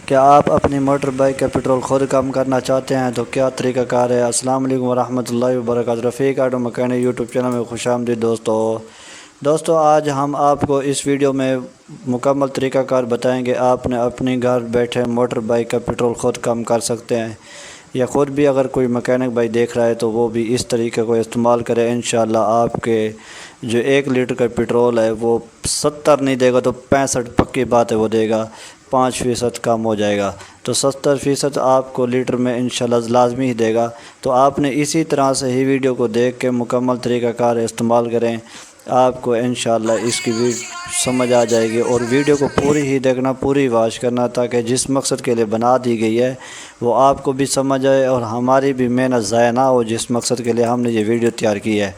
کیا آپ اپنی موٹر بائک کا پیٹرول خود کم کرنا چاہتے ہیں تو کیا طریقہ کار ہے؟ السلام علیکم ورحمۃ اللہ وبرکاتہ۔ رفیق آٹو مکینک یوٹیوب چینل میں خوش آمدید دوستو آج ہم آپ کو اس ویڈیو میں مکمل طریقہ کار بتائیں گے۔ آپ نے اپنی گھر بیٹھے موٹر بائک کا پیٹرول خود کم کر سکتے ہیں، یا خود بھی اگر کوئی مکینک بھائی دیکھ رہا ہے تو وہ بھی اس طریقے کو استعمال کرے۔ انشاءاللہ آپ کے جو 1 لیٹر کا پیٹرول ہے وہ 70 نہیں دے گا تو 65 پکی بات ہے وہ دے گا، 5% کم ہو جائے گا، تو 70% آپ کو لیٹر میں انشاءاللہ لازمی ہی دے گا۔ تو آپ نے اسی طرح سے ہی ویڈیو کو دیکھ کے مکمل طریقہ کار استعمال کریں، آپ کو انشاءاللہ اس کی سمجھ آ جائے گی۔ اور ویڈیو کو پوری ہی دیکھنا، پوری واچ کرنا، تاکہ جس مقصد کے لیے بنا دی گئی ہے وہ آپ کو بھی سمجھ آئے اور ہماری بھی محنت ضائع نہ ہو جس مقصد کے لیے ہم نے یہ ویڈیو تیار کی ہے۔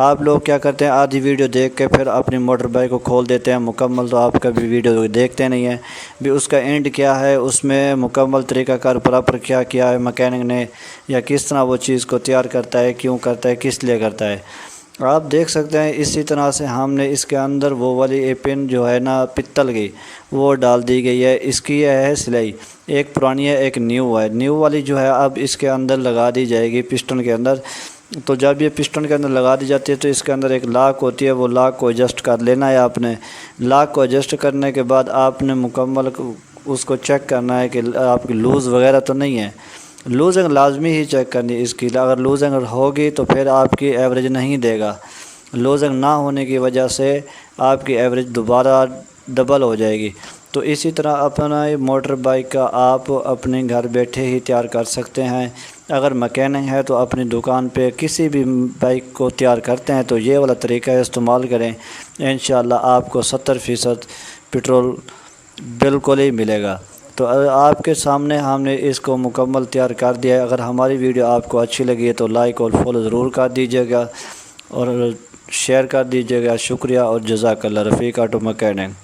آپ لوگ کیا کرتے ہیں، آدھی ویڈیو دیکھ کے پھر اپنی موٹر بائک کو کھول دیتے ہیں مکمل، تو آپ کبھی ویڈیو دیکھتے نہیں ہیں بھی اس کا اینڈ کیا ہے، اس میں مکمل طریقہ کار پراپر کیا کیا ہے مکینک نے، یا کس طرح وہ چیز کو تیار کرتا ہے، کیوں کرتا ہے، کس لیے کرتا ہے۔ آپ دیکھ سکتے ہیں اسی طرح سے ہم نے اس کے اندر وہ والی پن جو ہے نا پتل کی، وہ ڈال دی گئی ہے۔ اس کی یہ ہے سلائی، ایک پرانی ہے ایک نیو ہے۔ نیو والی جو ہے اب اس کے اندر لگا دی جائے گی پسٹن کے اندر۔ تو جب یہ پسٹن کے اندر لگا دی جاتی ہے تو اس کے اندر ایک لاک ہوتی ہے، وہ لاک کو ایڈجسٹ کر لینا ہے آپ نے۔ لاک کو ایڈجسٹ کرنے کے بعد آپ نے مکمل اس کو چیک کرنا ہے کہ آپ کی لوز وغیرہ تو نہیں ہے۔ لوزنگ لازمی ہی چیک کرنی اس کی، اگر لوزنگ ہوگی تو پھر آپ کی ایوریج نہیں دے گا۔ لوزنگ نہ ہونے کی وجہ سے آپ کی ایوریج دوبارہ ڈبل ہو جائے گی۔ تو اسی طرح اپنا موٹر بائک کا آپ اپنے گھر بیٹھے ہی تیار کر سکتے ہیں۔ اگر مکینک ہے تو اپنی دکان پہ کسی بھی بائک کو تیار کرتے ہیں تو یہ والا طریقہ استعمال کریں، انشاءاللہ آپ کو 70% پیٹرول بالکل ہی ملے گا۔ تو آپ کے سامنے ہم نے اس کو مکمل تیار کر دیا ہے۔ اگر ہماری ویڈیو آپ کو اچھی لگی ہے تو لائک اور فالو ضرور کر دیجیے گا اور شیئر کر دیجیے گا۔ شکریہ اور جزاک اللہ۔ رفیق آٹو مکینک۔